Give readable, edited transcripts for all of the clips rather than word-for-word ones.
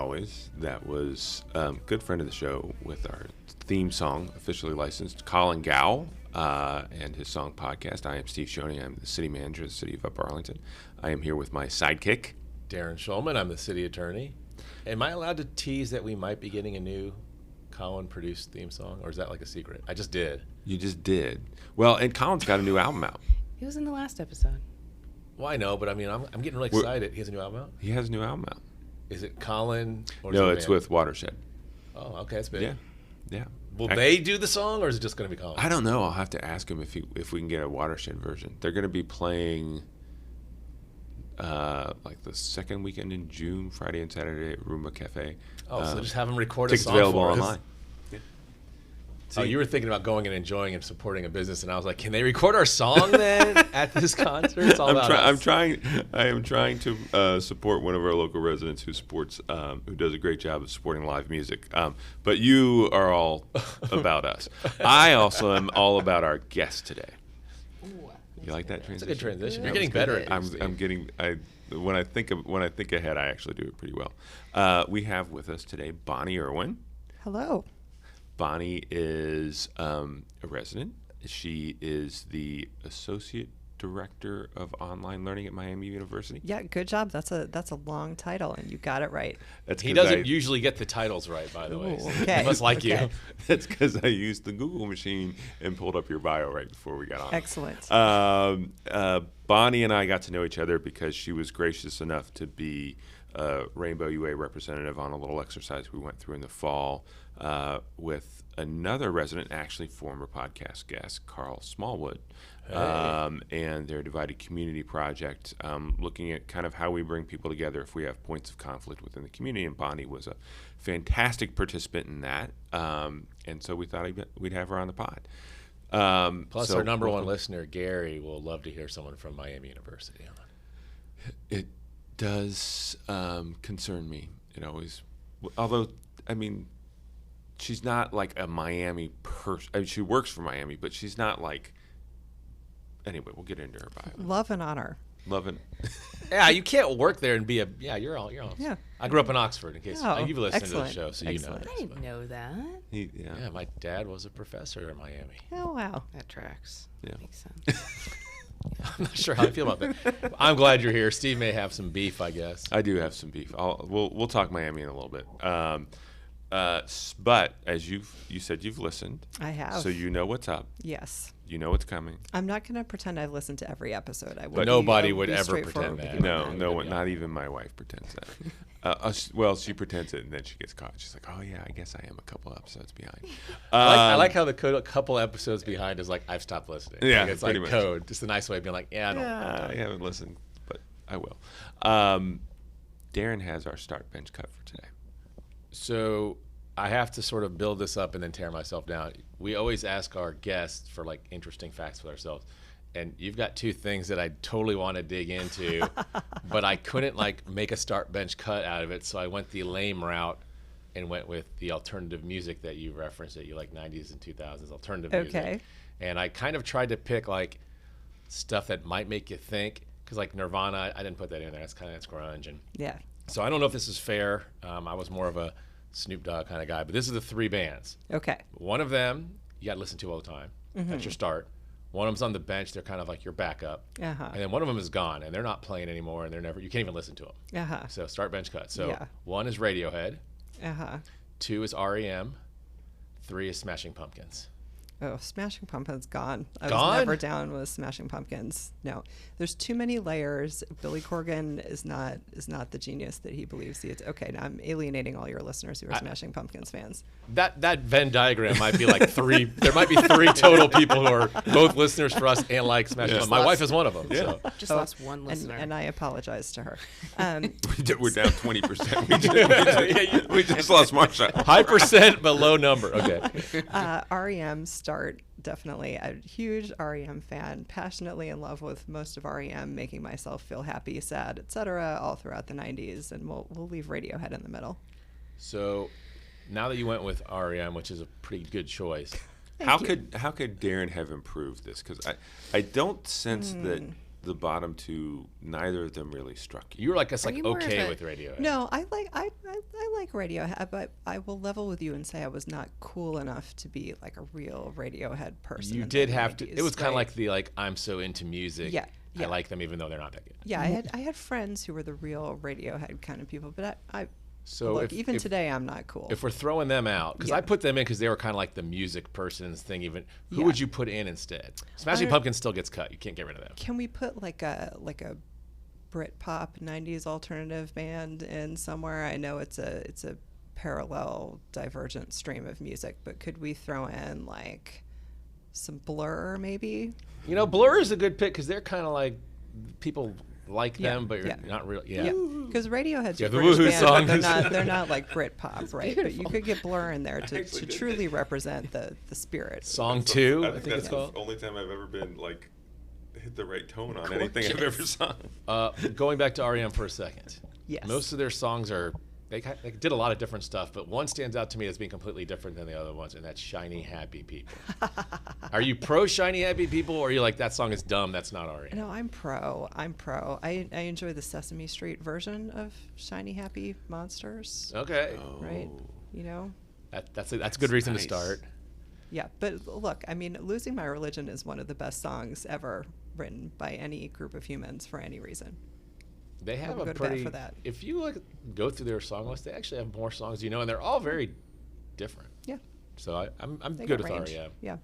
always, that was good friend of the show with our theme song, officially licensed, Colin Gow, and his song podcast. I am Steve Shoney. I'm the city manager of the city of Upper Arlington. I am here with my sidekick, Darren Schulman. I'm the city attorney. Am I allowed to tease that we might be getting a new Colin-produced theme song, or is that like a secret? I just did. You just did. Well, and Colin's got a new album out. He was in the last episode. Well, I know, but I mean, I'm getting really excited. He has a new album out? He has a new album out. Is it Colin? Or No, it's with Watershed. Oh, okay, that's big. Yeah. Will they do the song, or is it just going to be Colin? I don't know. I'll have to ask him if we can get a Watershed version. They're going to be playing like the second weekend in June, Friday and Saturday at Roomba Cafe. Oh, so just have him record a tickets song available for us. online. Oh, you were thinking about going and enjoying and supporting a business, and I was like, can they record our song then at this concert? It's all about us. I am trying to support one of our local residents who does a great job of supporting live music. But you are all about us. I also am all about our guest today. You like that transition? It's a good transition. Yeah, You're getting better at it. When I think ahead, I actually do it pretty well. We have with us today Bonnie Erwin. Hello. Bonnie is a resident. She is the Associate Director of Online Learning at Miami University. Yeah, good job. That's a long title, and you got it right. He doesn't usually get the titles right, by the way. So okay. He must like you. That's because I used the Google machine and pulled up your bio right before we got on. Excellent. Bonnie and I got to know each other because she was gracious enough to be a Rainbow UA representative on a little exercise we went through in the fall with another resident, actually former podcast guest, Carl Smallwood. Hey. And their Divided Community Project, looking at kind of how we bring people together if we have points of conflict within the community. And Bonnie was a fantastic participant in that. And so we thought we'd have her on the pod. Plus, our number one listener, Gary, will love to hear someone from Miami University on. It does concern me. It always, although, I mean, she's not like a Miami person. I mean, she works for Miami, but she's not like. Anyway, we'll get into her bio. Love and honor. Love and. Yeah, you can't work there and be a. Yeah, you're all. Yeah. I grew up in Oxford. In case you've listened excellent. to the show, so Excellent. you know. I didn't know that. Yeah, my dad was a professor in Miami. Oh, wow. That tracks. Yeah. Makes sense. I'm not sure how I feel about that. I'm glad you're here. Steve may have some beef, I guess. I do have some beef. We'll talk Miami in a little bit. But as you said, you've listened. I have. So you know what's up. Yes. You know what's coming. I'm not going to pretend I've listened to every episode. But nobody would ever pretend that. No one, not even my wife pretends that. Well, she pretends it, and then she gets caught. She's like, "Oh yeah, I guess I am a couple episodes behind." I like how the couple episodes behind is like, I've stopped listening. Yeah, like, it's like code. Just a nice way of being like, I haven't listened, but I will. Darren has our start bench cut for today. So I have to sort of build this up and then tear myself down. We always ask our guests for like interesting facts with ourselves. And you've got two things that I totally want to dig into, but I couldn't like make a start bench cut out of it. So I went the lame route and went with the alternative music that you referenced, that you like 90s and 2000s alternative music. And I kind of tried to pick like stuff that might make you think, because like Nirvana, I didn't put that in there. That's grunge. And Yeah. so I don't know if this is fair. I was more of a Snoop Dogg kind of guy, but this is the three bands. Okay. One of them you got to listen to all the time. That's your start. One of them's on the bench. They're kind of like your backup. Uh-huh. And then one of them is gone, and they're not playing anymore, and you can't even listen to them. Uh-huh. So start, bench, cut. So Yeah. one is Radiohead. Uh-huh. 2 is REM. 3 is Smashing Pumpkins. Oh, Smashing Pumpkins gone. I Gone? was never down with Smashing Pumpkins. No, there's too many layers. Billy Corgan is not the genius that he believes he is. Okay, now I'm alienating all your listeners who are Smashing Pumpkins fans. That Venn diagram might be like 3. There might be 3 total people who are both listeners for us and like Smashing Pumpkins. My wife is one of them. Yeah. So. Just lost one listener. And I apologize to her. We're down 20%. We just lost Marsha. High percent, but low number. Okay. REM start, definitely a huge REM fan, passionately in love with most of REM, making myself feel happy, sad, etc. all throughout the 90s, and we'll leave Radiohead in the middle. So now that you went with REM, which is a pretty good choice, How could Darren have improved this? Because I don't sense that the bottom two, neither of them really struck you. You were like us, Are like you more of okay a- with Radiohead. No, I like Radiohead, but I will level with you and say I was not cool enough to be like a real Radiohead person. You in did the have to. 90s, It was kind of right? like the I'm so into music. Yeah, I yeah. like them even though they're not that good. Yeah, I had friends who were the real Radiohead kind of people, but I So look, if, even if, today I'm not cool. if we're throwing them out, because Yeah. I put them in because they were kind of like the music person's thing. Even who Yeah. would you put in instead? Smashing don't- Pumpkins still gets cut. You can't get rid of them. Can we put like a Britpop '90s alternative band in somewhere? I know it's a parallel, divergent stream of music, but could we throw in like some Blur maybe? You know, Blur is a good pick because they're kind of like people like Yeah, them, but you're yeah. not really. Yeah. Yeah, because Radiohead's Yeah, a the British woohoo band, but songs. they're not like Britpop, right? But you could get Blur in there to actually did truly represent the spirit. Song 2, I think that's it's called. the only time I've ever been like hit the right tone on anything I've ever sung. Going back to REM for a second. Yes. Most of their songs are they did a lot of different stuff, but one stands out to me as being completely different than the other ones, and that's Shiny Happy People. Are you pro Shiny Happy People, or are you like that song is dumb? That's not REM. No, I'm pro. I enjoy the Sesame Street version of Shiny Happy Monsters, Okay, right? Oh. You know? that's a good reason nice. to start. Yeah, but look, I mean, Losing My Religion is one of the best songs ever written by any group of humans for any reason. They have We'll a go to bat pretty. for that. If you go through their song list, they actually have more songs, and they're all very different. Yeah, So I'm they good got with range. REM. Yeah.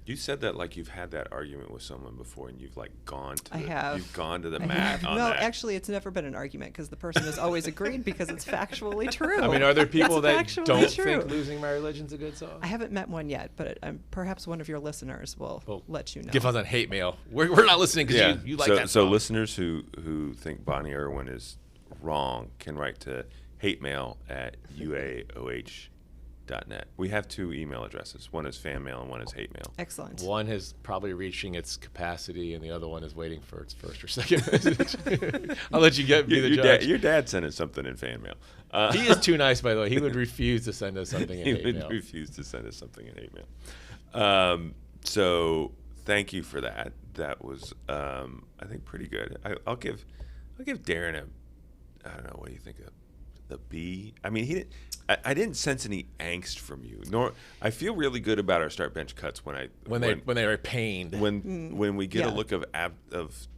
You said that like you've had that argument with someone before, and you've like gone to. I have. You've gone to the I mat have. on No, that. actually, it's never been an argument because the person has always agreed because it's factually true. I mean, are there people It's that factually don't true. think "Losing My Religion's" a good song? I haven't met one yet, but perhaps one of your listeners will Well, let you know. Give us a hate mail. We're not listening because you like so, that so song. listeners who think Bonnie Erwin is wrong can write to hatemail@uaoh.net. We have two email addresses. One is fan mail and one is hate mail. Excellent. One is probably reaching its capacity, and the other one is waiting for its first or second message. I'll let you be the judge. Your dad sent us something in fan mail. He is too nice, by the way. He would refuse to send us something in He hate would mail. refuse to send us something in hate mail. So thank you for that. That was, I think, pretty good. I'll give Darren a, I don't know, what do you think, the B? I mean, I didn't sense any angst from you. Nor I feel really good about our start bench cuts when When they were pained. when we get Yeah. a look of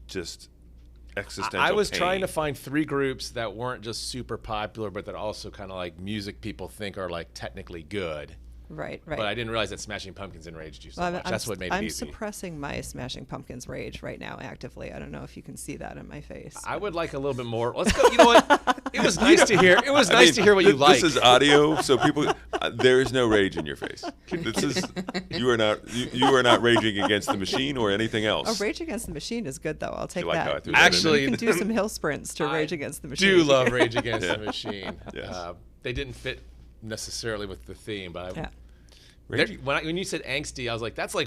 just existential. I was pain. trying to find 3 groups that weren't just super popular, but that also kind of like music people think are like technically good. Right. But I didn't realize that Smashing Pumpkins enraged you so Well, much. That's what made it I'm easy. suppressing my Smashing Pumpkins rage right now actively. I don't know if you can see that in my face. I would like a little bit more. Let's go. You know what? It was nice to hear. It was nice to hear what you like. This is audio, so people. There is no rage in your face. This is you are not raging against the machine or anything else. Oh, Rage Against the Machine is good though. I'll take like that. how I threw that in Actually, you can do some hill sprints to I Rage Against the Machine. do love Rage Against the Machine. Yes. They didn't fit necessarily with the theme, but Yeah. when you said angsty, I was like, that's more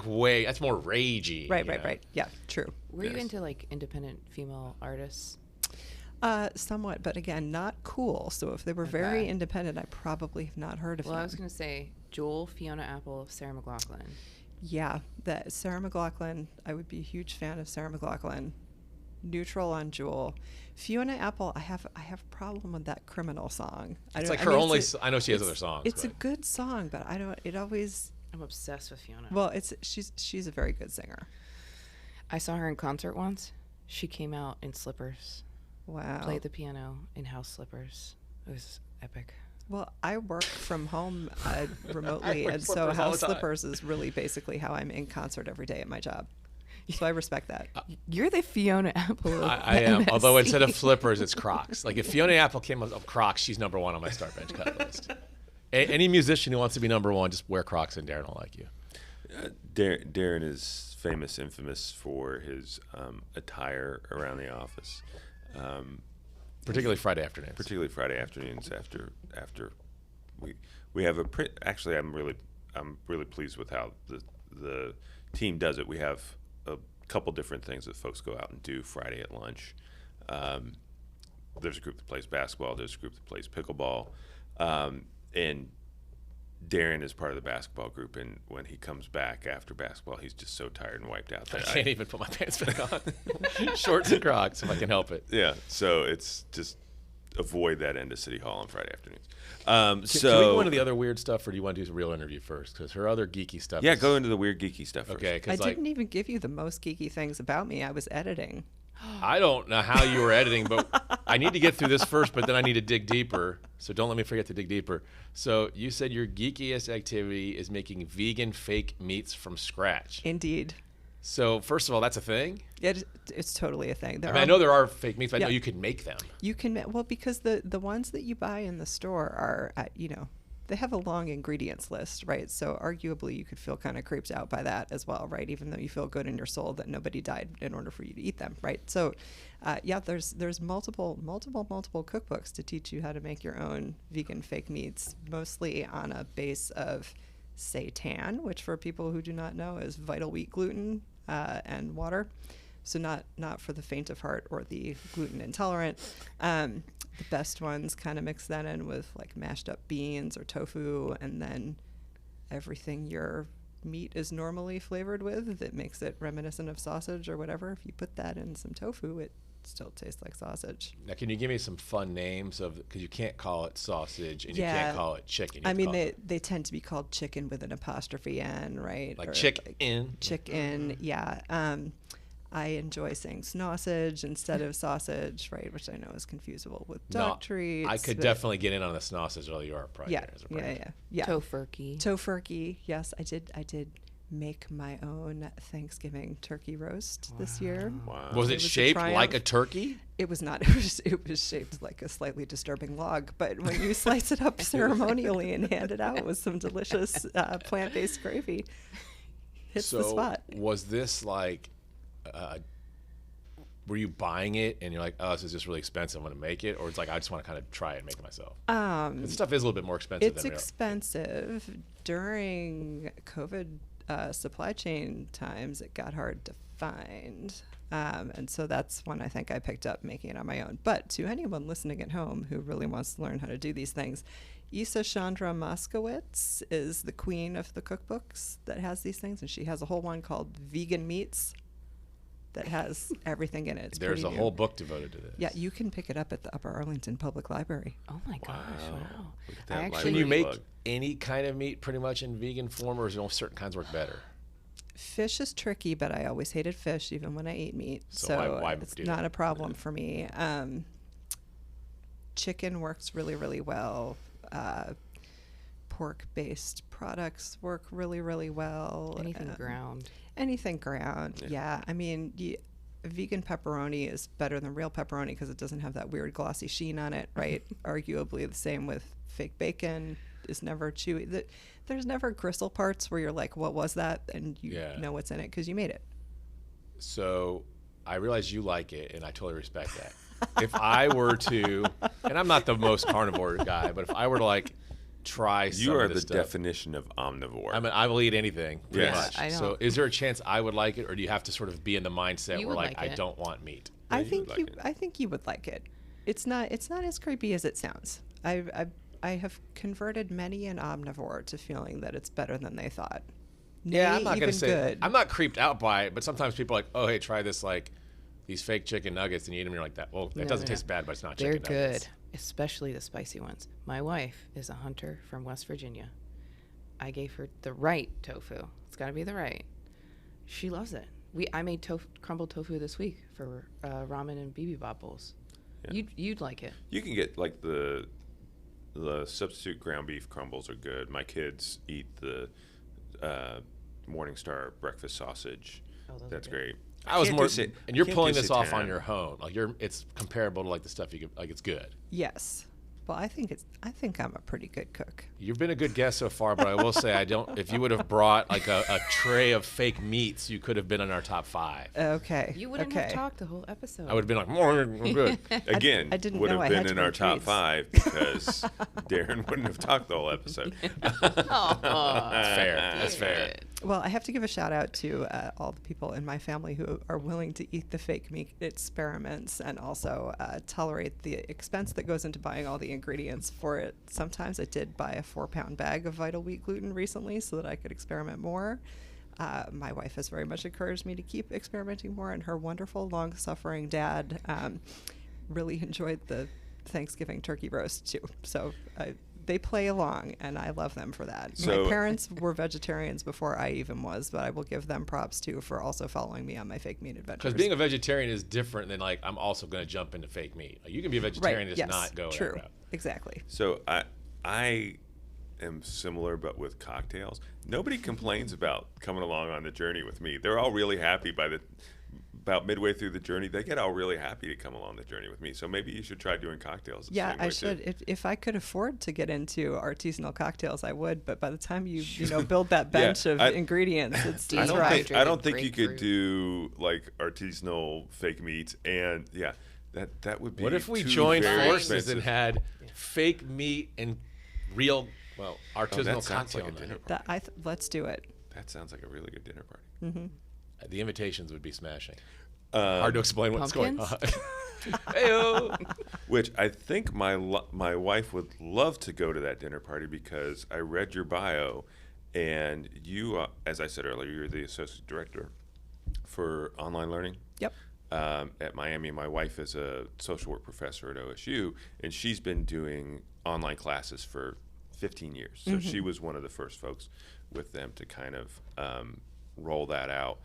ragey. Right. you know? Right. Yeah. True. Were you Yes. into like independent female artists? Somewhat, but again, not cool. So if they were very Okay. independent, I probably have not heard of Well, them. I was gonna say Jewel, Fiona Apple, Sarah McLachlan. Yeah, that Sarah McLachlan. I would be a huge fan of Sarah McLachlan. Neutral on Jewel. Fiona Apple. I have a problem with that Criminal song. It's like her only. I know she has it's- other songs. It's a but good song, but I don't. It always. I'm obsessed with Fiona. Well, she's a very good singer. I saw her in concert once. She came out in slippers, Wow. played the piano in house slippers. It was epic. Well, I work from home remotely, wear and so slippers all house the time. slippers is really basically how I'm in concert every day at my job. So I respect that. You're the Fiona Apple. Of I am. Although instead of MSC. flippers, it's Crocs. Like if Fiona Apple came up Crocs, she's number 1 on my start bench cut list. Any musician who wants to be number 1, just wear Crocs, and Darren will like you. Darren is infamous for his attire around the office, Particularly Friday afternoons. particularly Friday afternoons after we have actually I'm really pleased with how the team does it. We have a couple different things that folks go out and do Friday at lunch. There's a group that plays basketball. There's a group that plays pickleball, and Darren is part of the basketball group, and when he comes back after basketball, he's just so tired and wiped out I that can't even put my pants back on. Shorts and Crocs, if I can help it. Yeah, so it's just avoid that end of City Hall on Friday afternoons. Can we go into the other weird stuff, or do you want to do the real interview first? Because her other geeky stuff. Yeah, is, go into the weird geeky stuff first. Okay, I because didn't even give you the most geeky things about me. I was editing. I don't know how you were editing, but I need to get through this first, but then I need to dig deeper. So don't let me forget to dig deeper. So you said your geekiest activity is making vegan fake meats from scratch. Indeed. So first of all, that's a thing? It's totally a thing. I know there are fake meats, but I know Yeah. you can make them. You can, well, because the ones that you buy in the store are, they have a long ingredients list, right? So arguably you could feel kind of creeped out by that as well, right? Even though you feel good in your soul that nobody died in order for you to eat them, right? So, there's multiple cookbooks to teach you how to make your own vegan fake meats, mostly on a base of seitan, which for people who do not know is vital wheat gluten and water. So not for the faint of heart or the gluten intolerant. The best ones kind of mix that in with like mashed up beans or tofu, and then everything your meat is normally flavored with that makes it reminiscent of sausage or whatever. If you put that in some tofu, it still tastes like sausage. Now, can you give me some fun names of, because you can't call it sausage and you Yeah. can't call it chicken. I mean, they tend to be called chicken with an apostrophe N, right? like Or chicken. chicken, yeah. I enjoy saying sausage instead of sausage, right? Which I know is confusable with duck treats. I could but- definitely get in on the sausage, although you are probably Yeah, there as a brand. yeah. Tofurkey. Tofurkey, yes, I did make my own Thanksgiving turkey roast this year. Wow. Was It it was a shaped like triumph. a turkey? It was not. It was shaped like a slightly disturbing log, but when you slice it up ceremonially and hand it out with some delicious plant-based gravy, hits the spot. Was this like, were you buying it and you're like, oh, this is just really expensive, I'm going to make it? Or it's like, I just want to kind of try it and make it myself? This stuff is a little bit more expensive It's than real. expensive. During COVID supply chain times, it got hard to find. And so that's when I think I picked up making it on my own. But to anyone listening at home who really wants to learn how to do these things, Isa Chandra Moskowitz is the queen of the cookbooks that has these things. And she has a whole one called Vegan Meats that has everything in it. It's There's a pretty new. whole book devoted to this. Yeah, you can pick it up at the Upper Arlington Public Library. Oh my gosh! Wow. Look at I that actually Can you library make plug. any kind of meat pretty much in vegan form, or is there only certain kinds work better? Fish is tricky, but I always hated fish, even when I ate meat. So So, why it's do not that? a problem for me. Chicken works really, really well. Pork-based products work really, really well. Anything ground. Anything ground, yeah. I mean, vegan pepperoni is better than real pepperoni because it doesn't have that weird glossy sheen on it, right? Arguably the same with fake bacon. Is never chewy. There's never gristle parts where you're like, what was that? And you know what's in it because you made it. So I realize you like it, and I totally respect that. If I were to, and I'm not the most carnivore guy, but if I were to like try some You are of the this stuff, definition of omnivore. I mean, I will eat anything pretty Yes. much. I know. So is there a chance I would like it, or do you have to sort of be in the mindset You where would like like I it. don't want meat? I you think would you. like it. I think you would like it. It's not as creepy as it sounds. I have converted many an omnivore to feeling that it's better than they thought. Yeah, I'm Nay, not even gonna say good. I'm not creeped out by it, but sometimes people are like, oh, hey, try this like these fake chicken nuggets, and you eat them, and you're like that. Well, No, it doesn't no, no. taste bad, but it's not They're chicken nuggets. good, especially the spicy ones. My wife is a hunter from West Virginia. I gave her the right tofu. It's got to be the right. She loves it. I made crumbled tofu this week for ramen and bibimbap bowls. Yeah. You'd like it. You can get like the substitute ground beef crumbles are good. My kids eat the Morningstar breakfast sausage. Oh, those are That's good. great. I was can't more, do sit- and you're can't pulling do this off on seitan. your own. Like it's comparable to like the stuff you could, like it's good. Yes. Well, I think I'm a pretty good cook. You've been a good guest so far, but I will say I don't. If you would have brought like a tray of fake meats, you could have been in our top 5. Okay. You wouldn't okay. have talked the whole episode. I would have been like, more good. Again, I didn't would know have I had been to in bring our top treats. 5 because Darren wouldn't have talked the whole episode. Oh, That's fair. That's fair. good. Well, I have to give a shout out to all the people in my family who are willing to eat the fake meat experiments and also tolerate the expense that goes into buying all the ingredients for it. Sometimes I did buy a 4-pound bag of Vital Wheat gluten recently so that I could experiment more. My wife has very much encouraged me to keep experimenting more, and her wonderful, long-suffering dad really enjoyed the Thanksgiving turkey roast too. So they play along, and I love them for that. So, my parents were vegetarians before I even was, but I will give them props too for also following me on my fake meat adventures. Because being a vegetarian is different than like I'm also going to jump into fake meat. Like, you can be a vegetarian and just not go true, that route. exactly. So I am similar, but with cocktails. Nobody complains about coming along on the journey with me. They're all really happy about midway through the journey. They get all really happy to come along the journey with me. So maybe you should try doing cocktails. Yeah, I should. If I could afford to get into artisanal cocktails, I would. But by the time you build that bench of ingredients, it's I don't think you could do like artisanal fake meats, and that would be. What if we too joined very forces expensive. and had fake meat and real, artisanal that sounds cocktail like a dinner night? party. Let's do it. That sounds like a really good dinner party. Mm-hmm. The invitations would be smashing. Hard to explain what's going on. Pumpkins? Hey-o. Which I think my wife would love to go to that dinner party, because I read your bio, and you, as I said earlier, you're the associate director for online learning. Yep. At Miami. My wife is a social work professor at OSU, and she's been doing online classes for 15 years. So she was one of the first folks with them to kind of roll that out.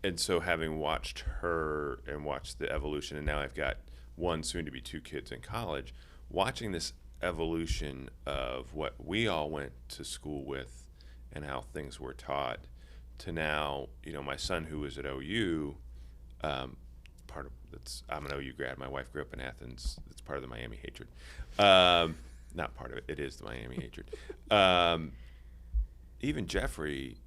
And so having watched her and watched the evolution, and now I've got one, soon to be 2 kids in college, watching this evolution of what we all went to school with and how things were taught, to now, my son who was at OU, I'm an OU grad. My wife grew up in Athens. It's part of the Miami hatred. Not part of it. It is the Miami hatred. Even Jeffrey,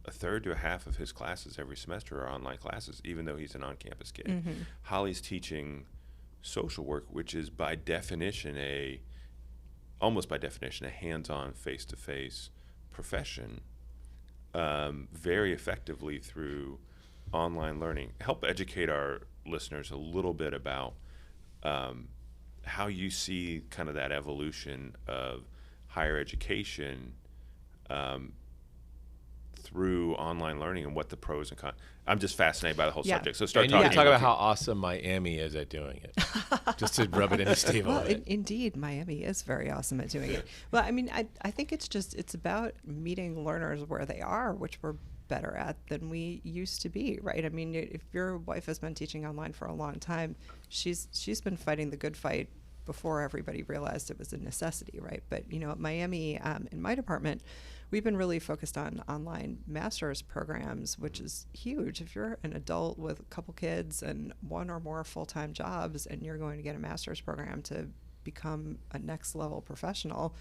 a third to a half of his classes every semester are online classes, even though he's an on-campus kid. Mm-hmm. Holly's teaching social work, which is by definition almost by definition a hands-on, face-to-face profession, very effectively through online learning. Help educate our listeners a little bit about how you see kind of that evolution of higher education through online learning, and what the pros and cons. I'm just fascinated by the whole subject. So start and talking. You can talk about how awesome Miami is at doing it, just to rub it into Steve. Well, indeed, Miami is very awesome at doing it. Well, I mean, I think it's about meeting learners where they are, which we're better at than we used to be, right? I mean, if your wife has been teaching online for a long time, she's been fighting the good fight before everybody realized it was a necessity, right? But at Miami, in my department, we've been really focused on online master's programs, which is huge. If you're an adult with a couple kids and 1 or more full-time jobs, and you're going to get a master's program to become a next level professional,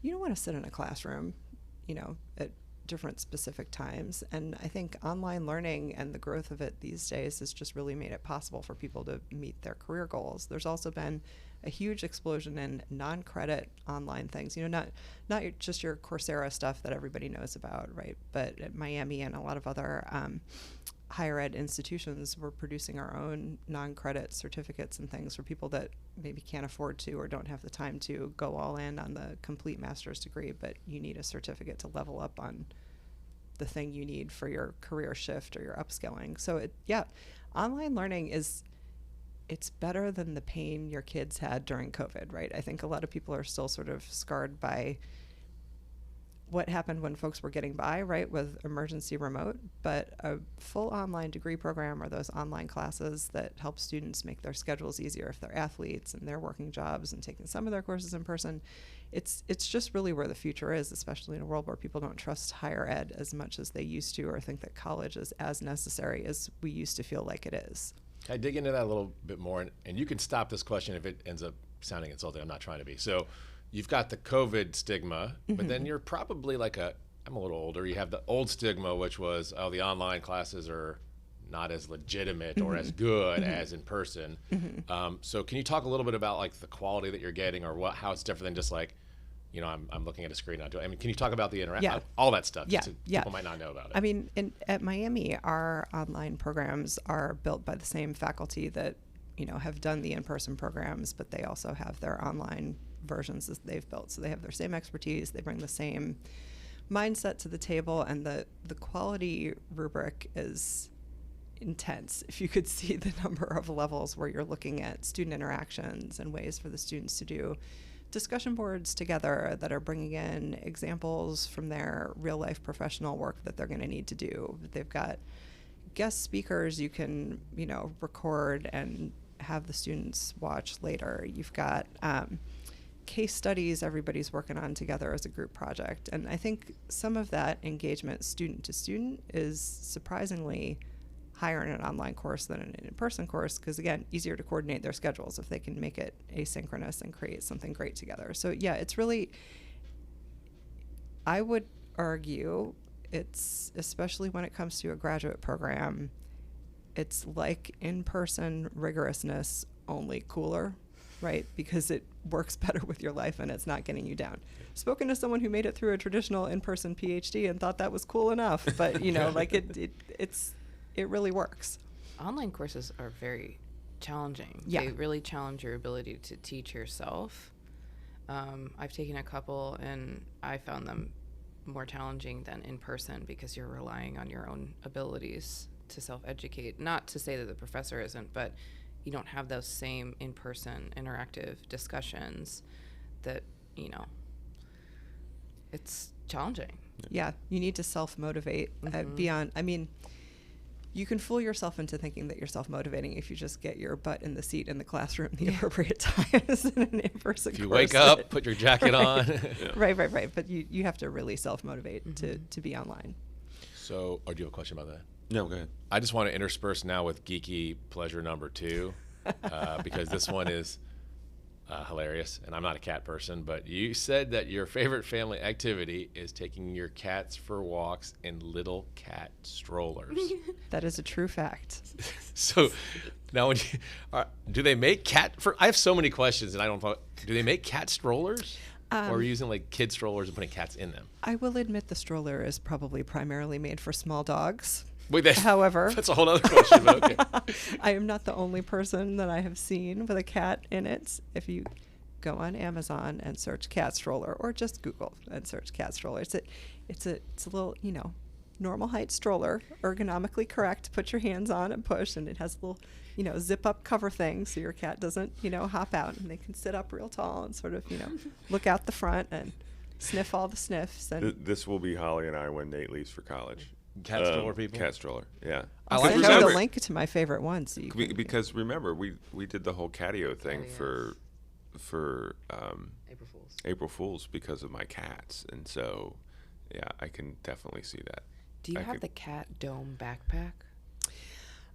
you don't want to sit in a classroom, at different specific times. And I think online learning and the growth of it these days has just really made it possible for people to meet their career goals. There's also been a huge explosion in non-credit online things, not just your Coursera stuff that everybody knows about, right? But at Miami and a lot of other higher ed institutions, we're producing our own non-credit certificates and things for people that maybe can't afford to or don't have the time to go all in on the complete master's degree, but you need a certificate to level up on the thing you need for your career shift or your upskilling. So online learning it's better than the pain your kids had during COVID, right? I think a lot of people are still sort of scarred by what happened when folks were getting by, right, with emergency remote. But a full online degree program, or those online classes that help students make their schedules easier if they're athletes and they're working jobs and taking some of their courses in person, it's just really where the future is, especially in a world where people don't trust higher ed as much as they used to, or think that college is as necessary as we used to feel like it is. Can I dig into that a little bit more? And you can stop this question if it ends up sounding insulting. I'm not trying to be. So you've got the COVID stigma, but then you're probably I'm a little older. You have the old stigma, which was, the online classes are not as legitimate or as good as in person. So can you talk a little bit about the quality that you're getting, or how it's different than just I'm looking at a screen. I mean, can you talk about the interaction? Yeah. All that stuff. Yeah, just so yeah. People might not know about it. I mean, at Miami, our online programs are built by the same faculty that, have done the in-person programs, but they also have their online versions that they've built. So they have their same expertise. They bring the same mindset to the table, and the quality rubric is intense. If you could see the number of levels where you're looking at student interactions and ways for the students to do discussion boards together that are bringing in examples from their real life professional work that they're going to need to do. They've got guest speakers you can, record and have the students watch later. You've got case studies everybody's working on together as a group project. And I think some of that engagement student to student is surprisingly higher in an online course than an in-person course, because again, easier to coordinate their schedules if they can make it asynchronous and create something great together. So yeah, it's really, I would argue, it's, especially when it comes to a graduate program, it's like in-person rigorousness, only cooler, right? Because it works better with your life and it's not getting you down. Spoken to someone who made it through a traditional in-person PhD and thought that was cool enough, but like it really works. Online courses are very challenging. Yeah. They really challenge your ability to teach yourself. I've taken a couple and I found them more challenging than in person because you're relying on your own abilities to self-educate. Not to say that the professor isn't, but you don't have those same in-person interactive discussions that, it's challenging. Yeah, you need to self-motivate beyond, you can fool yourself into thinking that you're self-motivating if you just get your butt in the seat in the classroom the appropriate times in an in-person course. If you wake up, put your jacket on. Right. But you have to really self-motivate to be online. So, or do you have a question about that? No, go ahead. I just want to intersperse now with geeky pleasure number 2, because this one is hilarious, and I'm not a cat person, but you said that your favorite family activity is taking your cats for walks in little cat strollers. That is a true fact. So now, do they make I have so many questions, and I don't know. Do they make cat strollers? Or are you using like kid strollers and putting cats in them? I will admit the stroller is probably primarily made for small dogs. Wait, However, that's a whole other question, but okay. I am not the only person that I have seen with a cat in it. If you go on Amazon and search cat stroller, or just Google and search cat stroller, it's a little, normal height stroller, ergonomically correct, put your hands on and push, and it has a little, zip up cover thing so your cat doesn't, hop out, and they can sit up real tall and sort of, look out the front and sniff all the sniffs. And This will be Holly and I when Nate leaves for college. Cat stroller people? Cat stroller, yeah. I I'll like send you remember- the link to my favorite one. So you can, Because remember, we did the whole catio thing Oh, for April Fools. April Fools because of my cats, and so yeah, I can definitely see that. Do you I have could- the cat dome backpack?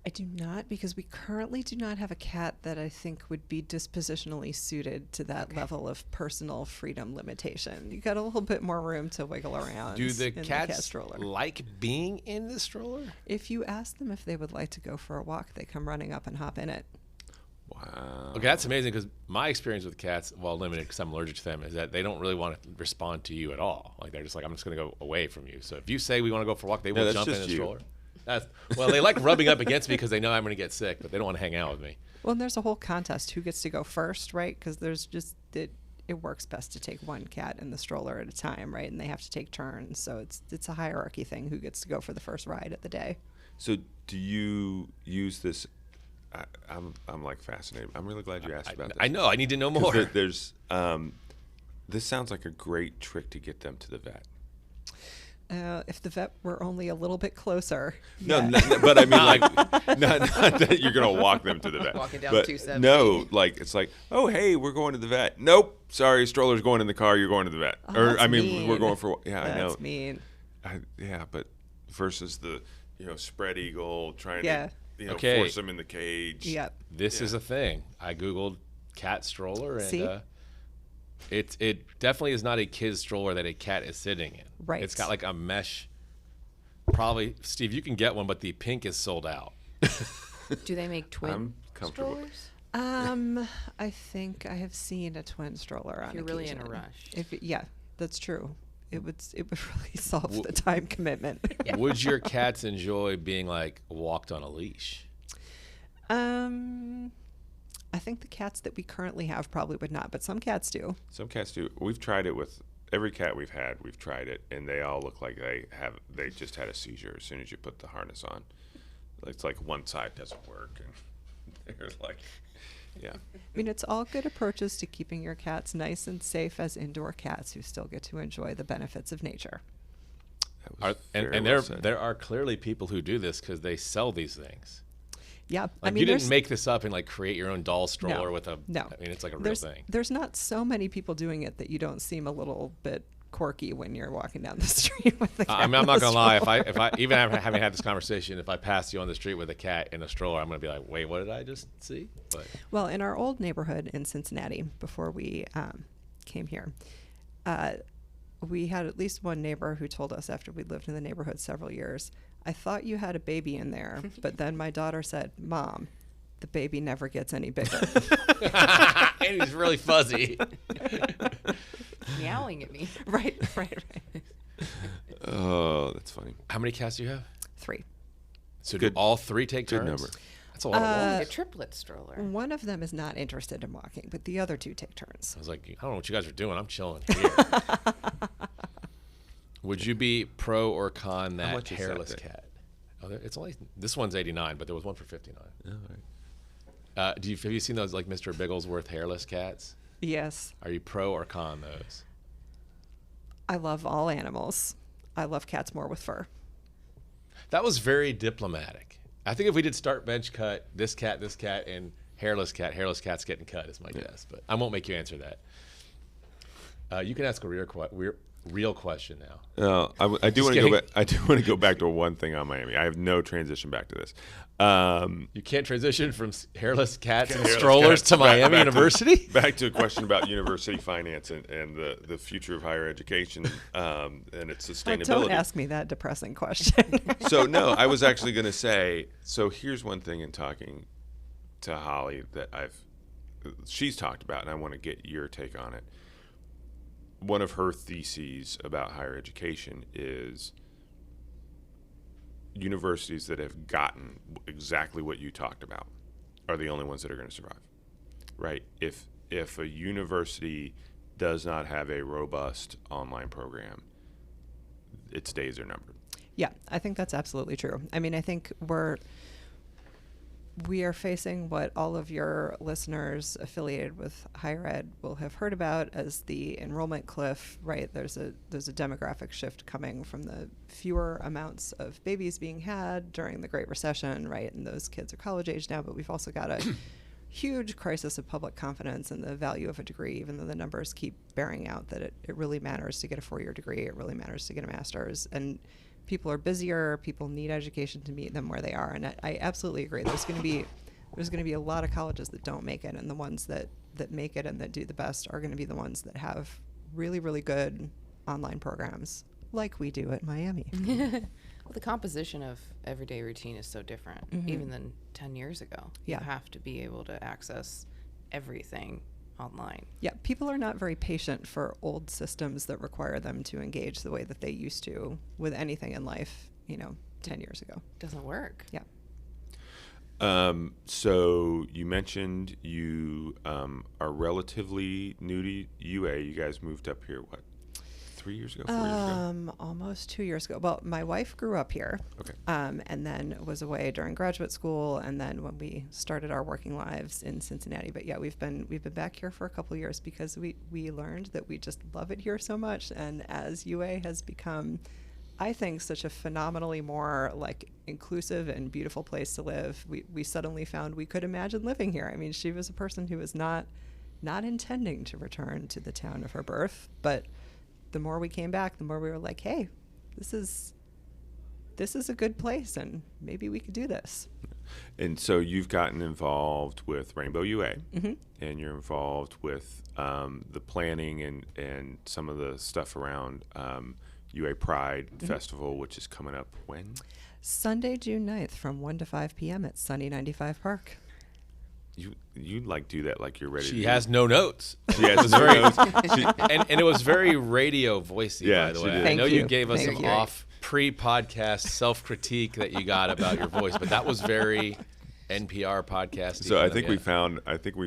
I do not, because we currently do not have a cat that I think would be dispositionally suited to that level of personal freedom limitation. You got a little bit more room to wiggle around. Do the in cats the cat stroller. like being in the stroller? If you ask them if they would like to go for a walk, they come running up and hop in it. Wow. Okay, that's amazing, because my experience with cats, while limited because I'm allergic to them, is that they don't really want to respond to you at all. Like, they're just like, I'm just going to go away from you. So if you say we want to go for a walk, they will that's jump in just the you. stroller. Well, they like rubbing up against me because they know I'm going to get sick, but they don't want to hang out with me. Well, and there's a whole contest who gets to go first, right? Because there's just it works best to take one cat in the stroller at a time, right? And they have to take turns, so it's a hierarchy thing. Who gets to go for the first ride of the day? So do you use this? I'm like fascinated. I'm really glad you asked about this. I know. I need to know 'Cause more. There's this sounds like a great trick to get them to the vet. If the vet were only a little bit closer. No, yeah. no, but I mean, like, not that you're gonna walk them to the vet. Walking down but 270. no, like it's like, oh hey, we're going to the vet. Nope, sorry, stroller's going in the car. You're going to the vet. Oh, or that's I mean, mean. we're going for I know. That's mean. Yeah, but versus the spread eagle trying Yeah. to Okay. force them in the cage. Yep. This Yeah. is a thing. I Googled cat stroller, and See? it definitely is not a kid's stroller that a cat is sitting in. Right. It's got like a mesh. Probably, Steve, you can get one, but the pink is sold out. Do they make twin I'm comfortable. strollers? I think I have seen a twin stroller on If you're really in a occasion. rush. Yeah, that's true. It would really solve the time commitment. Would your cats enjoy being like walked on a leash? I think the cats that we currently have probably would not, but some cats do. Some cats do. We've tried it with every cat we've had. We've tried it, and they all look like they just had a seizure as soon as you put the harness on. It's like one side doesn't work, and they're like, yeah. I mean, it's all good approaches to keeping your cats nice and safe as indoor cats who still get to enjoy the benefits of nature. That was very And well said. there are clearly people who do this because they sell these things. Yeah, Like I mean, you didn't there's- make this up and like create your own doll stroller with a. no. I mean, it's like a real there's, thing. There's not so many people doing it that you don't seem a little bit quirky when you're walking down the street with the cat. I mean, I'm in not the gonna lie. stroller. If I even after having had this conversation, if I pass you on the street with a cat in a stroller, I'm gonna be like, wait, what did I just see? But Well, in our old neighborhood in Cincinnati, before we came here, we had at least one neighbor who told us after we lived in the neighborhood several years, I thought you had a baby in there, but then my daughter said, Mom, the baby never gets any bigger. and he's really fuzzy. Meowing at me. right. Oh, that's funny. How many cats do you have? 3. So Good- do all 3 take good turns? number. That's a lot of walking. A triplet stroller. One of them is not interested in walking, but the other 2 take turns. I was like, I don't know what you guys are doing. I'm chilling here. Would you be pro or con that much is that hairless thing? cat? Oh, it's only this one's 89, but there was one for 59. All right. Have you seen those like Mr. Bigglesworth hairless cats? Yes, Are you pro or con those? I love all animals. I love cats more with fur. That was very diplomatic. I think if we did start bench cut, this cat, and hairless cat's getting cut is my guess. But I won't make you answer that. You can ask a real question now. I do want to kidding. go back. I do want to go back to one thing on Miami. I have no transition back to this. You can't transition from hairless cats and Hairless strollers cats to Miami back to- University? Back to a question about university finance and the future of higher education and its Oh, sustainability. don't ask me that depressing question. So no, I was actually going to say. So here's one thing in talking to Holly that she's talked about, and I want to get your take on it. One of her theses about higher education is universities that have gotten exactly what you talked about are the only ones that are going to survive, right? If a university does not have a robust online program, its days are numbered. Yeah, I think that's absolutely true. I mean, I think we are facing what all of your listeners affiliated with higher ed will have heard about as the enrollment cliff, right? There's a demographic shift coming from the fewer amounts of babies being had during the Great Recession, right? And those kids are college age now, but we've also got a huge crisis of public confidence in the value of a degree, even though the numbers keep bearing out that it really matters to get a 4-year degree. It really matters to get a master's. And people are busier. People need education to meet them where they are, and I absolutely agree. There's going to be a lot of colleges that don't make it, and the ones that make it and that do the best are going to be the ones that have really, really good online programs, like we do at Miami. Well, the composition of everyday routine is so different, even than 10 years ago. Yeah. You have to be able to access everything online. Yeah, people are not very patient for old systems that require them to engage the way that they used to with anything in life, 10 years ago. Doesn't work. Yeah. So you mentioned you are relatively new to UA. You guys moved up here, what, 3 years ago, 4 years ago? Almost 2 years ago. Well, my wife grew up here. Okay. And then was away during graduate school, and then when we started our working lives in Cincinnati. But yeah, we've been back here for a couple of years because we learned that we just love it here so much. And as UA has become, I think, such a phenomenally more like inclusive and beautiful place to live, we suddenly found we could imagine living here. I mean, she was a person who was not intending to return to the town of her birth, but the more we came back, the more we were like, hey, this is a good place, and maybe we could do this. And so you've gotten involved with Rainbow UA, and you're involved with the planning and some of the stuff around UA Pride Festival, which is coming up when? Sunday, June 9th from 1 to 5 p.m. at Sunny 95 Park. You like do that like you're ready. She to has no notes. She has no notes. And it was very radio voicey, Yeah, by the she way. did. I Thank know you you. gave us Thank some you. off pre-podcast self-critique that you got about your voice, but that was very NPR podcast. So I think we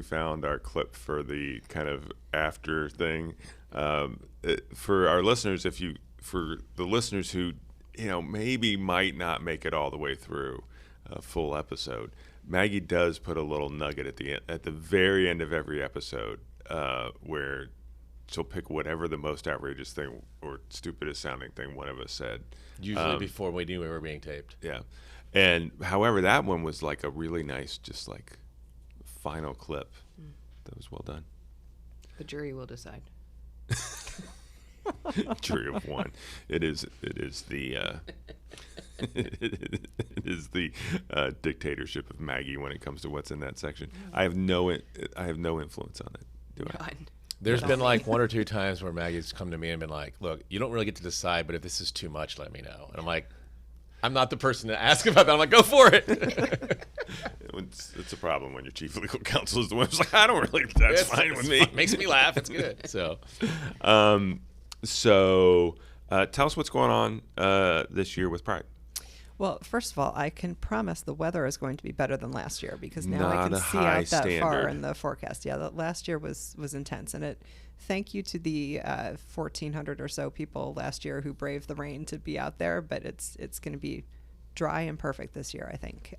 found our clip for the kind of after thing. For our listeners, for the listeners who maybe might not make it all the way through a full episode, Maggie does put a little nugget at the very end of every episode, where she'll pick whatever the most outrageous thing or stupidest sounding thing one of us said. usually before we knew we were being taped. Yeah. And however, that one was like a really nice, just like final clip. That was well done. The jury will decide. Jury of one. It is the it is the dictatorship of Maggie when it comes to what's in that section. I have no influence on it. Do I? None. There's been like one or two times where Maggie's come to me and been like, look, you don't really get to decide, but if this is too much, let me know. And I'm like, I'm not the person to ask about that. I'm like, go for it. It's a problem when your chief legal counsel is the one who's like, I don't really, that's fine with me. Makes me laugh. It's good. So So tell us what's going on this year with Pride. Well, first of all, I can promise the weather is going to be better than last year because now I Not can a see high out that far standard. in the forecast. Yeah, the last year was intense, and thank you to the 1,400 or so people last year who braved the rain to be out there. But it's going to be dry and perfect this year, I think.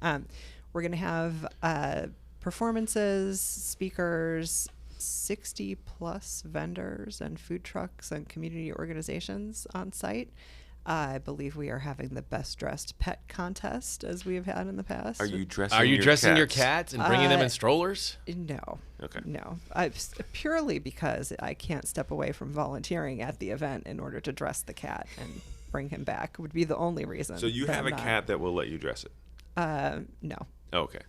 We're going to have performances, speakers, 60 plus vendors and food trucks and community organizations on site. I believe we are having the best dressed pet contest as we have had in the past. Are you dressing? are you your dressing your cats? cats and bringing them in strollers? No. Okay. No. Purely because I can't step away from volunteering at the event in order to dress the cat and bring him back would be the only reason. So you that have I'm a not. cat that will let you dress it. No. Okay.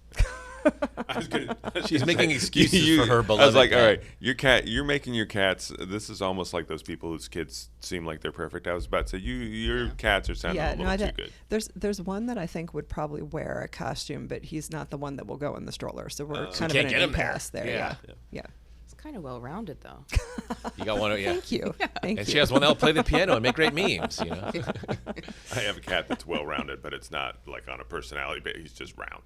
I was gonna, She's making excuses for her I was beloved like, all cat. right, you're making your cats. This is almost like those people whose kids seem like they're perfect. I was about to say, your cats are sounding a little too good. There's one that I think would probably wear a costume, but he's not the one that will go in the stroller. So we're kind of can't in get an him there. impasse there. Yeah. Yeah. It's kind of well-rounded, though. You got one, yeah. Thank you. Thank And you. she has one that'll play the piano and make great memes, you know. I have a cat that's well-rounded, but it's not like on a personality basis. He's just round.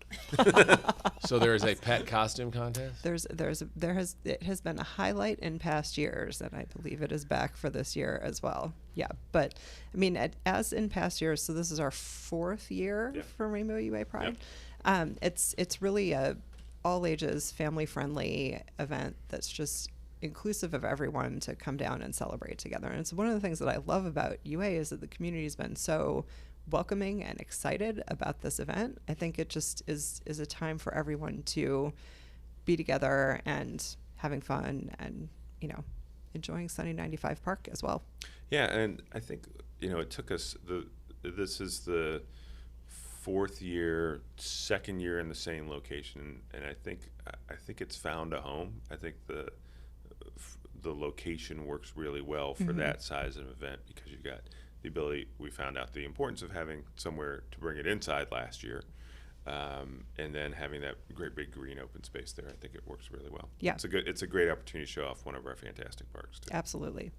So there is a pet costume contest? It has been a highlight in past years, and I believe it is back for this year as well. Yeah, but I mean, as in past years, so this is our 4th year for Rainbow UA Pride. It's really a all ages, family friendly event that's just inclusive of everyone to come down and celebrate together. And it's one of the things that I love about UA is that the community has been so welcoming and excited about this event. I think it just is a time for everyone to be together and having fun and, enjoying sunny 95 Park as well. Yeah, and I think it took us this is the 4th year, 2nd year in the same location, and I think it's found a home. I think the location works really well for that size of event because you've got the ability. We found out the importance of having somewhere to bring it inside last year, and then having that great big green open space there. I think it works really well. Yeah. It's a great opportunity to show off one of our fantastic parks too. Absolutely.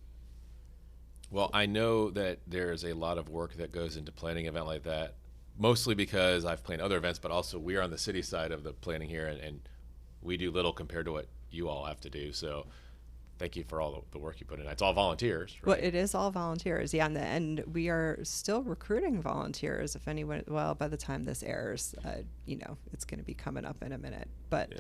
Well, I know that there's a lot of work that goes into planning an event like that, mostly because I've planned other events, but also we are on the city side of the planning here, and we do little compared to what you all have to do. So thank you for all the work you put in. It's all volunteers, right? Well, it is all volunteers, yeah, and we are still recruiting volunteers. If anyone, well, by the time this airs, it's going to be coming up in a minute. But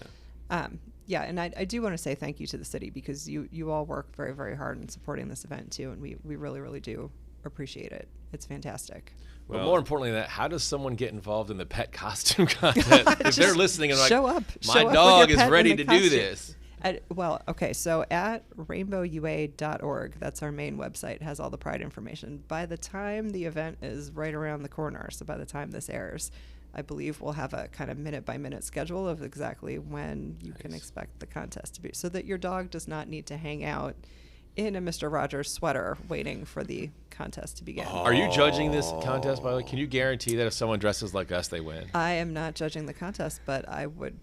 and I do want to say thank you to the city because you all work very, very hard in supporting this event too, and we really, really do appreciate it. It's fantastic. But more importantly than that, how does someone get involved in the pet costume contest? If they're listening and like, show up. My Show up dog with your is pet ready in to the do costume. this. So at rainbowua.org, that's our main website, has all the Pride information. By the time the event is right around the corner, so by the time this airs, I believe we'll have a kind of minute-by-minute schedule of exactly when you can expect the contest to be, so that your dog does not need to hang out in a Mr. Rogers sweater waiting for the contest to begin. Are you judging this contest, by the way? Can you guarantee that if someone dresses like us, they win? I am not judging the contest, but I would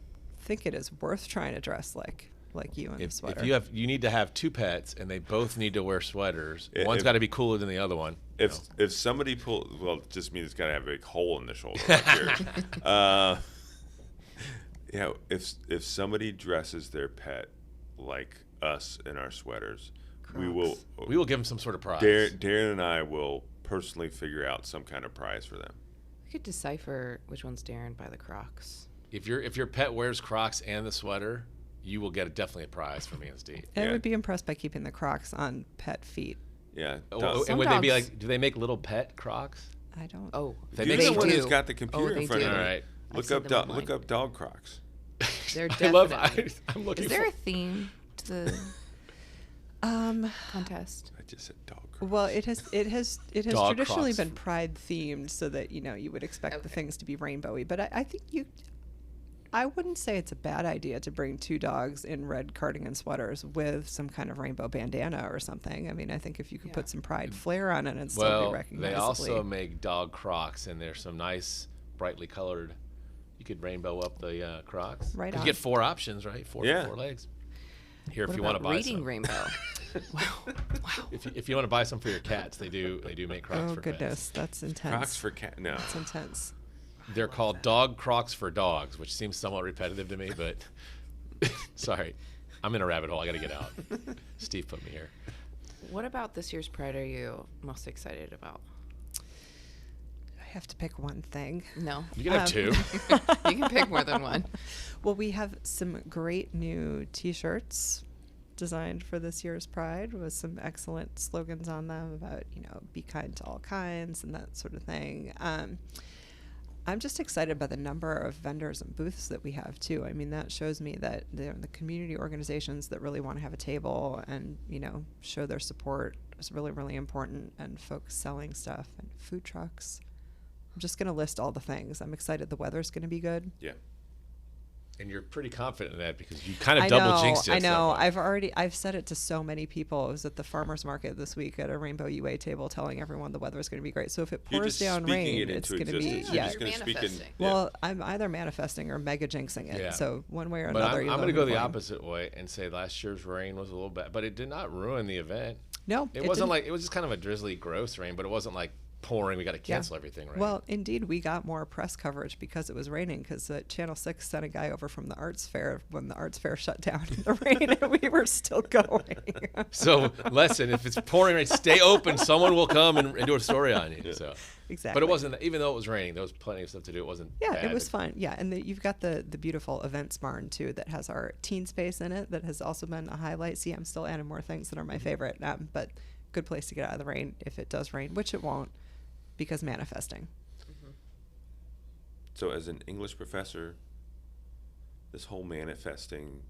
think it is worth trying to dress like you in the sweater. If you need to have 2 pets and they both need to wear sweaters, one's If- got to be cooler than the other one. If somebody well, it just means it's got to have a big hole in the shoulder. Like yours. If somebody dresses their pet like us in our sweaters, we will give them some sort of prize. Darren and I will personally figure out some kind of prize for them. We could decipher which one's Darren by the Crocs. If your pet wears Crocs and the sweater, you will get definitely a prize from me and Steve. I Yeah. would be impressed by keeping the Crocs on pet feet. Yeah. And would they be like? Do they make little pet Crocs? I don't. Oh, They You're make the one do. who's got the computer they in front of do. you. All right. Look seen up them online. look up dog Crocs. They're I love. definitely. I'm looking Is there for. a theme to the contest? I just said dog Crocs. Well, it has Dog traditionally Crocs. been pride themed, so that you would expect the Okay. things to be rainbowy. But I think I wouldn't say it's a bad idea to bring 2 dogs in red cardigan sweaters with some kind of rainbow bandana or something. I mean, I think if you could put some pride flair on it and still be Well, recognizably. they also make dog Crocs, and there's some nice, brightly colored. You could rainbow up the Crocs. Right 'Cause on. You get 4 options, right? Four legs. Here, What if you want to about buy reading some. rainbow? Wow. If you want to buy some for your cats, they do make Crocs Oh for goodness, that's intense. Crocs for cat. No. That's intense. pets. They're called dog Crocs for dogs, which seems somewhat repetitive to me, but sorry, I'm in a rabbit hole. I got to get out. Steve put me here. What about this year's Pride are you most excited about? I have to pick one thing. No. You can have 2. You can pick more than one. Well, we have some great new T-shirts designed for this year's Pride with some excellent slogans on them about, be kind to all kinds and that sort of thing. I'm just excited by the number of vendors and booths that we have too. I mean, that shows me that the community organizations that really want to have a table and, show their support is really, really important, and folks selling stuff and food trucks. I'm just going to list all the things. I'm excited the weather's going to be good. Yeah. And you're pretty confident in that because you kind of double jinxed it. I know. somewhat. I've said it to so many people. I was at the farmers market this week at a Rainbow UA table telling everyone the weather is going to be great. So if it You're pours just down speaking rain, it it's into going to be, existence. yeah. You're just gonna speak in. manifesting. Well, I'm either manifesting or mega jinxing it. Yeah. So one way or But another. I'm you're going to go the looking. opposite way and say last year's rain was a little bad, but it did not ruin the event. No, It wasn't didn't. like, it was just kind of a drizzly, gross rain, but it wasn't like pouring. We got to cancel everything, right? Well, indeed, we got more press coverage because it was raining. Because Channel 6 sent a guy over from the arts fair when the arts fair shut down in the rain, and we were still going. So, lesson: if it's pouring rain, stay open. Someone will come and do a story on you. So, Exactly. but it wasn't. Even though it was raining, there was plenty of stuff to do. It wasn't. Yeah, bad. it was fun. Yeah, and you've got the beautiful events barn too that has our teen space in it. That has also been a highlight. See, I'm still adding more things that are my favorite. But good place to get out of the rain if it does rain, which it won't, because manifesting. So as an English professor, this whole manifesting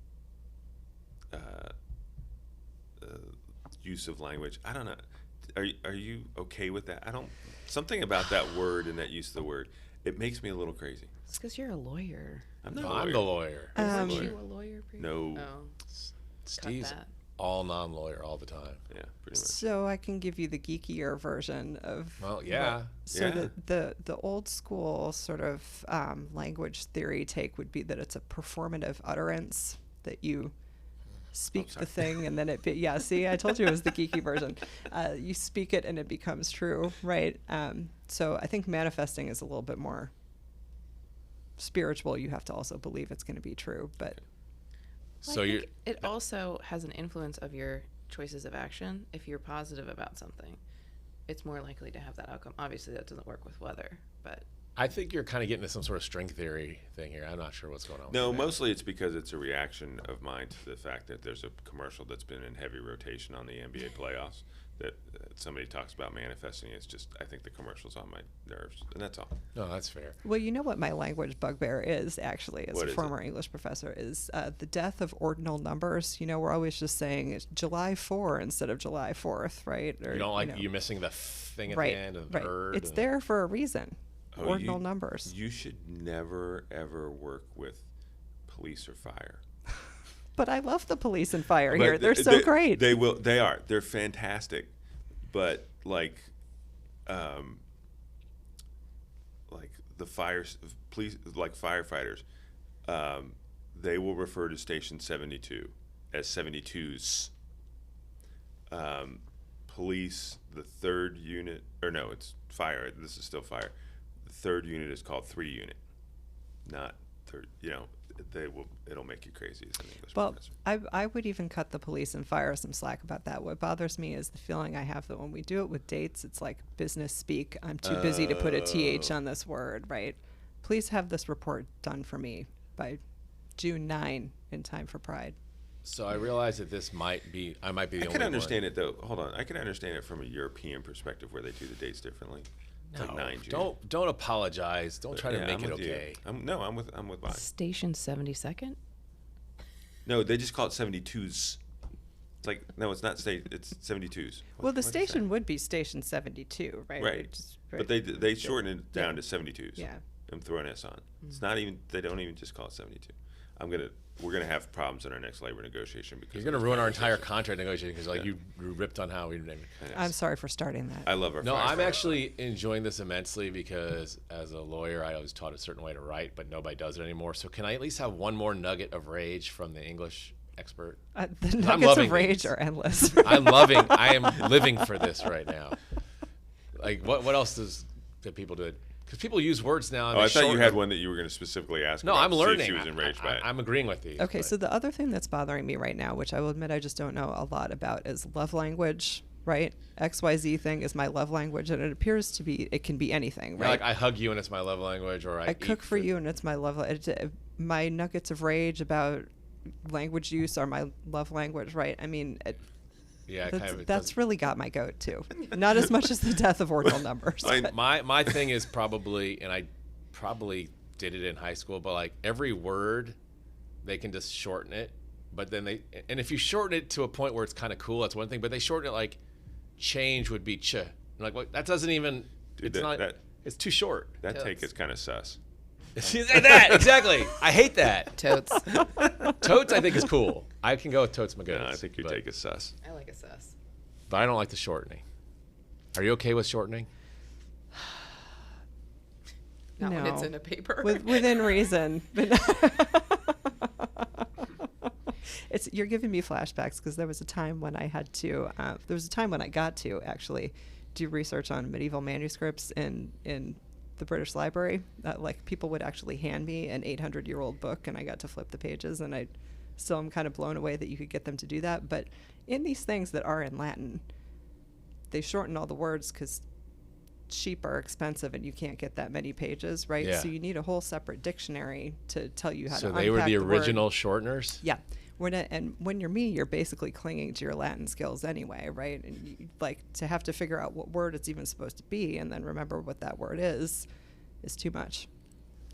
use of language, I don't know. Are you okay with that? I don't. Something about that word and that use of the word, it makes me a little crazy. It's because you're a lawyer. I'm not No, a I'm lawyer. the lawyer. Aren't lawyer. you a lawyer? No. Oh, Steve's that. all non-lawyer all the time. Yeah, pretty much. So I can give you the geekier version of. Well, yeah. So Yeah. the old school sort of language theory take would be that it's a performative utterance that you speak sorry. the thing and then yeah. See, I told you it was the geeky version. You speak it and it becomes true, right? So I think manifesting is a little bit more spiritual. You have to also believe it's going to be true, but. So I you're. think it also has an influence of your choices of action. If you're positive about something, it's more likely to have that outcome. Obviously, that doesn't work with weather, but I think you're kind of getting to some sort of string theory thing here. I'm not sure what's going on. No, with that. mostly it's because it's a reaction of mine to the fact that there's a commercial that's been in heavy rotation on the NBA playoffs that somebody talks about manifesting. It's just, I think the commercial's on my nerves, and that's all. No, that's fair. Well, you know what my language bugbear is, actually, as What a is former English professor, is the death of ordinal numbers. You know, we're always just saying it's July 4 instead of July 4th, right? Or, You don't like know. you missing the thing at right, the end of the right. bird. It's there for a reason. Oh, Ordinal numbers. You should never, ever work with police or fire. But I love the police and fire But here. They're so great. They are. They're fantastic. But like the police, like firefighters, they will refer to Station 72 as 72s. Police, the third unit, or no, it's fire. This is still fire. The third unit is called 3 unit, not third. You know, it'll make you crazy as an English Well, professor. I would even cut the police and fire some slack about that. What bothers me is the feeling I have that when we do it with dates, it's like business speak. I'm too busy to put a TH on this word, right? Please have this report done for me by June 9 in time for Pride. So I realize that I might be the I only can one. understand it though. Hold on, I can understand it from a European perspective where they do the dates differently. It's like 9 June. Don't apologize. Don't try to Yeah, make I'm it with you. okay. I'm with Bob. Station 72nd? No, they just call it 72s. It's like no, it's not state. It's 72s. Well, the What'd they say? station would be Station 72, right? Right. But they shorten it down to 72s. Yeah. And throw an S on. It's not even. They don't even just call it 72. We're gonna have problems in our next labor negotiation because You're going to ruin our entire contract negotiation because you ripped on how we named it. I'm sorry for starting that. I love our. No, fire I'm department. actually enjoying this immensely because as a lawyer, I always taught a certain way to write, but nobody does it anymore. So can I at least have one more nugget of rage from the English expert? The nuggets loving of rage these. are endless. I am living for this right now. Like, what else do people do? Because people use words now. And Oh, they I thought you shorten had them. one that you were going to specifically ask. No, about I'm to see if learning. She was enraged by it. I'm agreeing with these. Okay, but- so the other thing that's bothering me right now, which I will admit I just don't know a lot about, is love language, right? XYZ thing is my love language, and it appears to be, it can be anything, Yeah, right? like I hug you and it's my love language, or I cook eat for food. you and it's my love. My nuggets of rage about language use are my love language, right? I mean, Yeah, that's really got my goat too. Not as much as the death of ordinal numbers. but- My thing is probably, and I probably did it in high school, but like every word, they can just shorten it. But then and if you shorten it to a point where it's kind of cool, that's one thing. But they shorten it like change would be ch. I'm like, what? That doesn't even. Dude, it's not. It's too short. that Totes. take is kind of sus. That exactly. I hate that. Totes. Totes, I think is cool. I can go with totes my No, goodness. I think your but, take is sus. I like a sus. but I don't like the shortening. Are you okay with shortening? Not when it's No. in a paper. Within reason. You're giving me flashbacks because there was a time when I had to. There was a time when I got to actually do research on medieval manuscripts in the British Library. Like people would actually hand me an 800-year-old book, and I got to flip the pages, and I still am kind of blown away that you could get them to do that. But in these things that are in Latin, they shorten all the words because sheep are expensive and you can't get that many pages, right? Yeah. So you need a whole separate dictionary to tell you how to So unpack they were the word. original shorteners? Yeah. And when you're me, you're basically clinging to your Latin skills anyway, right? And you, like to have to figure out what word it's even supposed to be and then remember what that word is too much.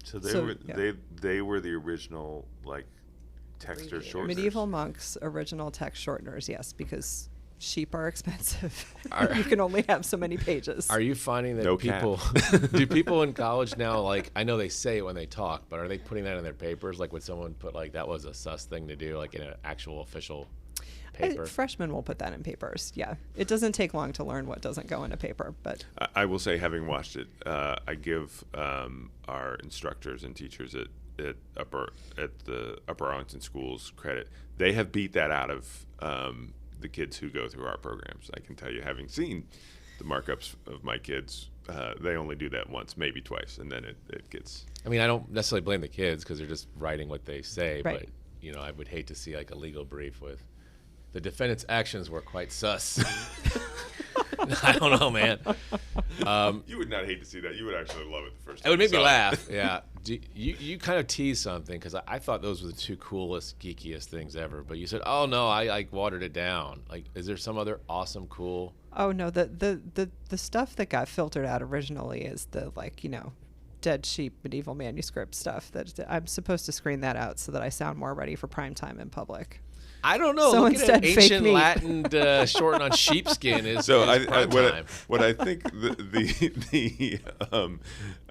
So they So, were yeah. they were the original like text or Abbreviators. shorteners. Medieval monks, original text shorteners, yes, because sheep are expensive. Are- You can only have so many pages. Are you finding that No cap. people do people in college now, like, I know they say it when they talk, but are they putting that in their papers? Like, would someone put like that was a sus thing to do, like in an actual official paper? Freshmen will put that in papers. Yeah, it doesn't take long to learn what doesn't go in a paper, but I will say, having watched it, I give our instructors and teachers at the Upper Arlington schools credit. They have beat that out of the kids who go through our programs. I can tell you, having seen the markups of my kids, they only do that once, maybe twice, and then it gets. I mean, I don't necessarily blame the kids because they're just writing what they say, Right. but you know, I would hate to see like a legal brief with the defendant's actions were quite sus. I don't know, man. You would not hate to see that. You would actually love it the first It time. would make you me saw it. laugh. Yeah. You kind of teased something because I thought those were the two coolest, geekiest things ever. But you said, "Oh no, I like watered it down." Like, is there some other awesome, cool? oh no, the stuff that got filtered out originally is the dead sheep medieval manuscript stuff that I'm supposed to screen that out so that I sound more ready for prime time in public. I don't know. So Look instead, at fake ancient meat. Latin shortened on sheepskin is, So is prime time. what I think I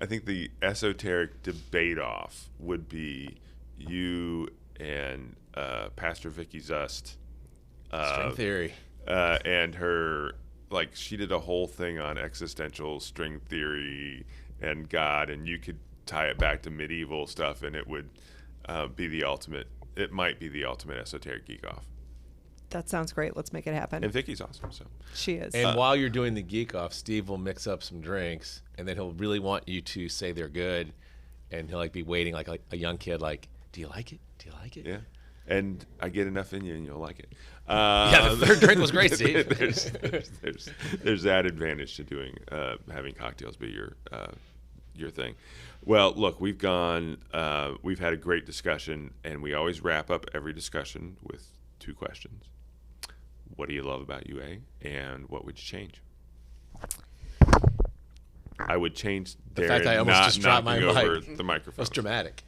think the esoteric debate off would be you and Pastor Vicky Zust, String theory. and her, like, she did a whole thing on existential string theory and God, and you could tie it back to medieval stuff, and it would be the ultimate. It might be the ultimate esoteric geek off. That sounds great. Let's make it happen. And Vicky's awesome. So She is. And while you're doing the geek off, Steve will mix up some drinks, and then he'll really want you to say they're good, and he'll like be waiting like a young kid, like, "Do you like it? Do you like it?" yeah, and I get enough in you, and you'll like it. Yeah, the third drink was great, Steve. there's that advantage to doing having cocktails be your thing. Well, look, we've had a great discussion, and we always wrap up every discussion with 2 questions. What do you love about UA, and what would you change? I would change The fact I almost just dropped my over mic. the microphone. That's dramatic.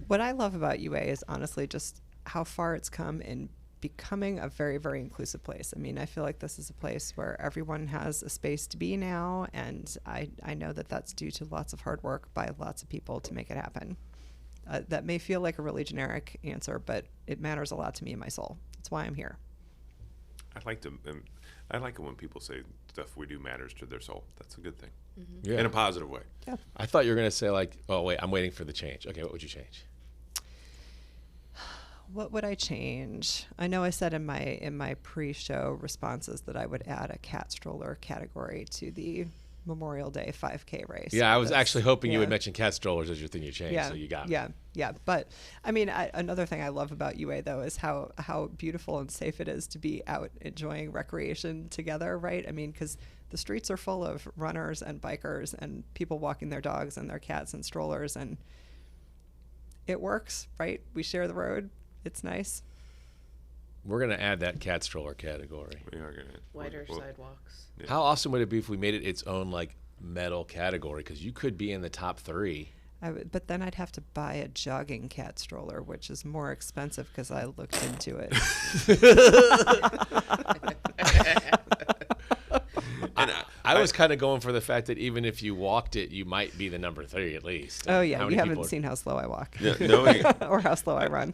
What I love about UA is honestly just how far it's come in becoming a very, very inclusive place. I mean, I feel like this is a place where everyone has a space to be now, and I know that that's due to lots of hard work by lots of people to make it happen. That may feel like a really generic answer, but it matters a lot to me in my soul. That's why I'm here. I like it when people say stuff we do matters to their soul. That's a good thing, Yeah. in a positive way. Yeah. I thought you were gonna say like, "Oh wait, I'm waiting for the change." Okay, what would you change? What would I change? I know I said in my pre-show responses that I would add a cat stroller category to the Memorial Day 5K race. Yeah, I was That's- actually hoping you would yeah. mention cat strollers as your thing you changed, Yeah, so you got yeah, it. yeah. But I mean, another thing I love about UA though is how beautiful and safe it is to be out enjoying recreation together, right? I mean, because the streets are full of runners and bikers and people walking their dogs and their cats and strollers, and it works, right? We share the road. It's nice. We're gonna add that cat stroller category. We are gonna Wider well, sidewalks. Yeah. How awesome would it be if we made it its own like metal category? Because you could be in the top 3. But then I'd have to buy a jogging cat stroller, which is more expensive because I looked into it. I was kind of going for the fact that even if you walked it, you might be the number 3 at least. Oh How yeah, many you people haven't are- seen how slow I walk, Yeah, knowing or how slow I run.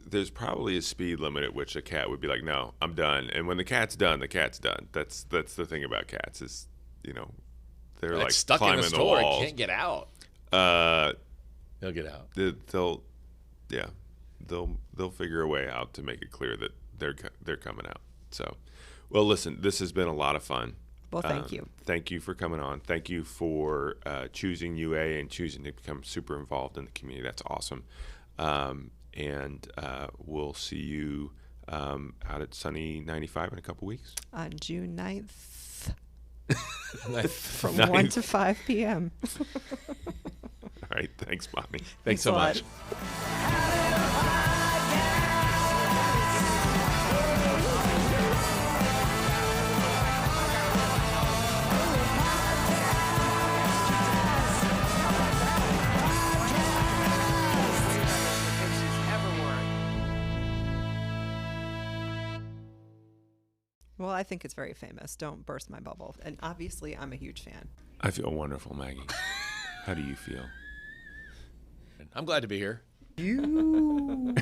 there's probably a speed limit at which a cat would be like, "No, I'm done." And when the cat's done, the cat's done. That's the thing about cats is, they're It's like stuck climbing in the the store. It walls. can't get out. Uh, He'll get out. they'll figure a way out to make it clear that they're coming out. So, well, listen, this has been a lot of fun. Well, thank you. Thank you for coming on. Thank you for choosing UA and choosing to become super involved in the community. That's awesome. And we'll see you out at Sunny 95 in a couple weeks. On June 9th from Nice. 1 to 5 p.m. All right. Thanks, Bonnie. Thanks so a lot. much. Well, I think it's very famous. Don't burst my bubble. And obviously, I'm a huge fan. I feel wonderful, Maggie. How do you feel? I'm glad to be here. You.